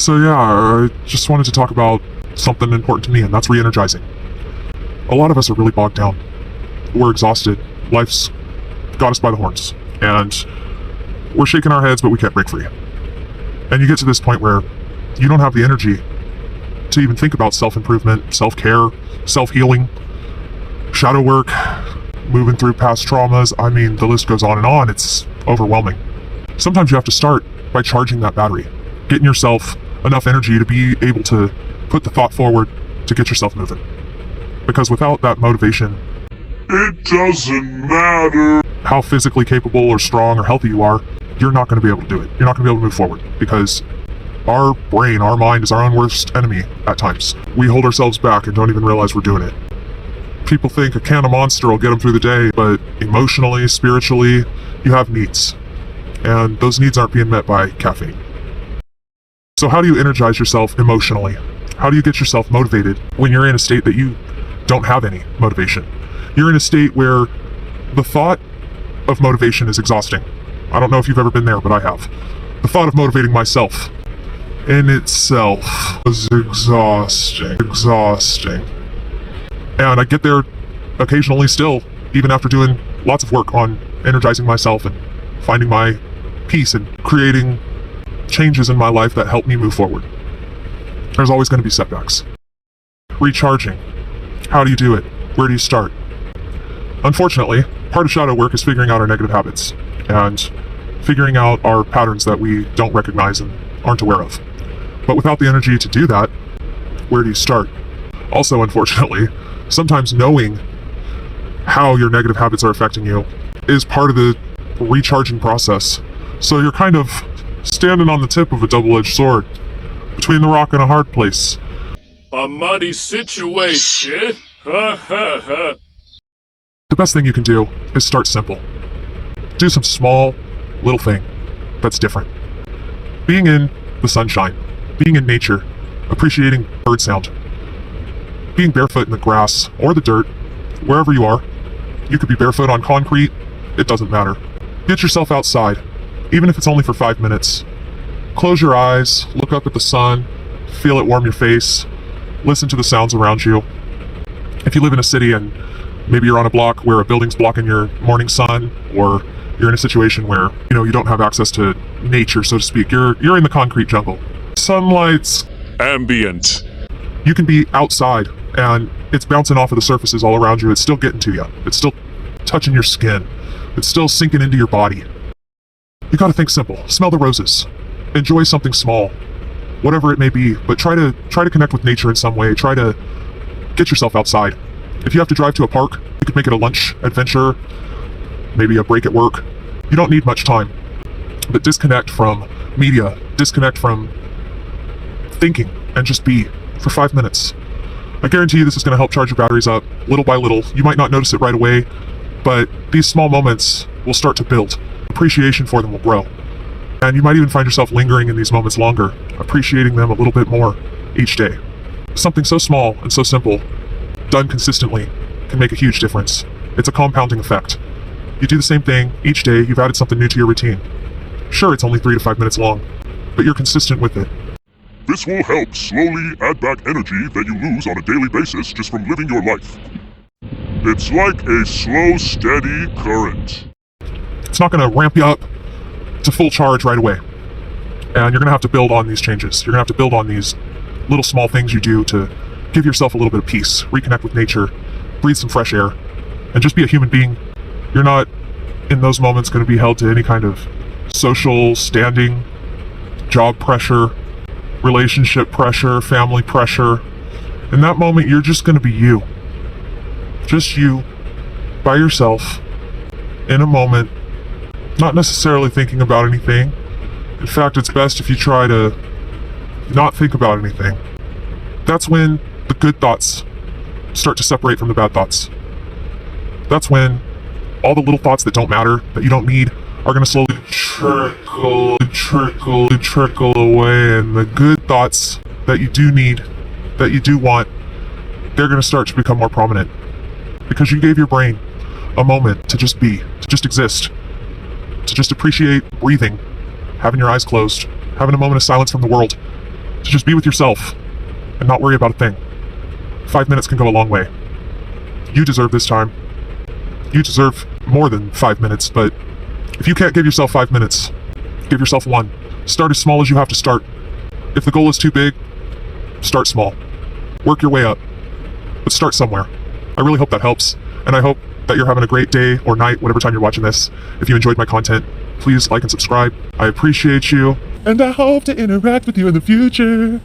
So yeah, I just wanted to talk about something important to me, and that's re-energizing. A lot of us are really bogged down. We're exhausted. Life's got us by the horns. And we're shaking our heads, but we can't break free. And you get to this point where you don't have the energy to even think about self-improvement, self-care, self-healing, shadow work, moving through past traumas. I mean, the list goes on and on. It's overwhelming. Sometimes you have to start by charging that battery, getting yourself enough energy to be able to put the thought forward to get yourself moving. Because without that motivation, it doesn't matter how physically capable or strong or healthy you are, you're not going to be able to do it. You're not going to be able to move forward because our brain, our mind is our own worst enemy at times. We hold ourselves back and don't even realize we're doing it. People think a can of Monster will get them through the day, but emotionally, spiritually, you have needs. And those needs aren't being met by caffeine. So how do you energize yourself emotionally? How do you get yourself motivated when you're in a state that you don't have any motivation? You're in a state where the thought of motivation is exhausting. I don't know if you've ever been there, but I have. The thought of motivating myself in itself was exhausting. And I get there occasionally still, even after doing lots of work on energizing myself and finding my peace and creating changes in my life that help me move forward. There's always going to be setbacks. Recharging. How do you do it? Where do you start? Unfortunately, part of shadow work is figuring out our negative habits and figuring out our patterns that we don't recognize and aren't aware of. But without the energy to do that, where do you start? Also, unfortunately, sometimes knowing how your negative habits are affecting you is part of the recharging process. So you're kind of standing on the tip of a double-edged sword, between the rock and a hard place. a muddy situation. The best thing you can do is start simple. Do some small, little thing that's different. Being in the sunshine, being in nature, appreciating bird sound, being barefoot in the grass or the dirt, wherever you are. You could be barefoot on concrete, it doesn't matter. Get yourself outside, even if it's only for 5 minutes. Close your eyes, look up at the sun, feel it warm your face, listen to the sounds around you. If you live in a city and maybe you're on a block where a building's blocking your morning sun, or you're in a situation where, you don't have access to nature, so to speak, you're in the concrete jungle. Sunlight's Ambient. you can be outside and it's bouncing off of the surfaces all around you. It's still getting to you. It's still touching your skin. It's still sinking into your body. You gotta think simple. Smell the roses. Enjoy something small, whatever it may be, but try to connect with nature in some way. Try to get yourself outside. If you have to drive to a park, you could make it a lunch adventure, maybe a break at work. You don't need much time, but disconnect from media, disconnect from thinking, and just be for 5 minutes. I guarantee you this is going to help charge your batteries up little by little. You might not notice it right away, but these small moments will start to build. Appreciation for them will grow. And you might even find yourself lingering in these moments longer, appreciating them a little bit more each day. Something so small and so simple, done consistently, can make a huge difference. It's a compounding effect. You do the same thing each day, you've added something new to your routine. Sure, it's only 3 to 5 minutes long, but you're consistent with it. This will help slowly add back energy that you lose on a daily basis just from living your life. It's like a slow, steady current. It's not going to ramp you up to full charge right away. And you're going to have to build on these changes. You're going to have to build on these little small things you do to give yourself a little bit of peace, reconnect with nature, breathe some fresh air, and just be a human being. You're not, in those moments, going to be held to any kind of social standing, job pressure, relationship pressure, family pressure. In that moment, you're just going to be you. Just you, by yourself, in a moment, not necessarily thinking about anything. In fact, it's best if you try to not think about anything. That's when the good thoughts start to separate from the bad thoughts. That's when all the little thoughts that don't matter, that you don't need, are going to slowly trickle away, and the good thoughts that you do need, that you do want, they're going to start to become more prominent. Because you gave your brain a moment to just be, to just exist, to just appreciate breathing, having your eyes closed, having a moment of silence from the world, to just be with yourself and not worry about a thing. 5 minutes can go a long way. You deserve this time. You deserve more than 5 minutes, but if you can't give yourself 5 minutes, give yourself 1. Start as small as you have to start. If the goal is too big, start small. Work your way up, but start somewhere. I really hope that helps, and I hope that you're having a great day or night, whatever time you're watching this. If you enjoyed my content, please like and subscribe. I appreciate you, and I hope to interact with you in the future.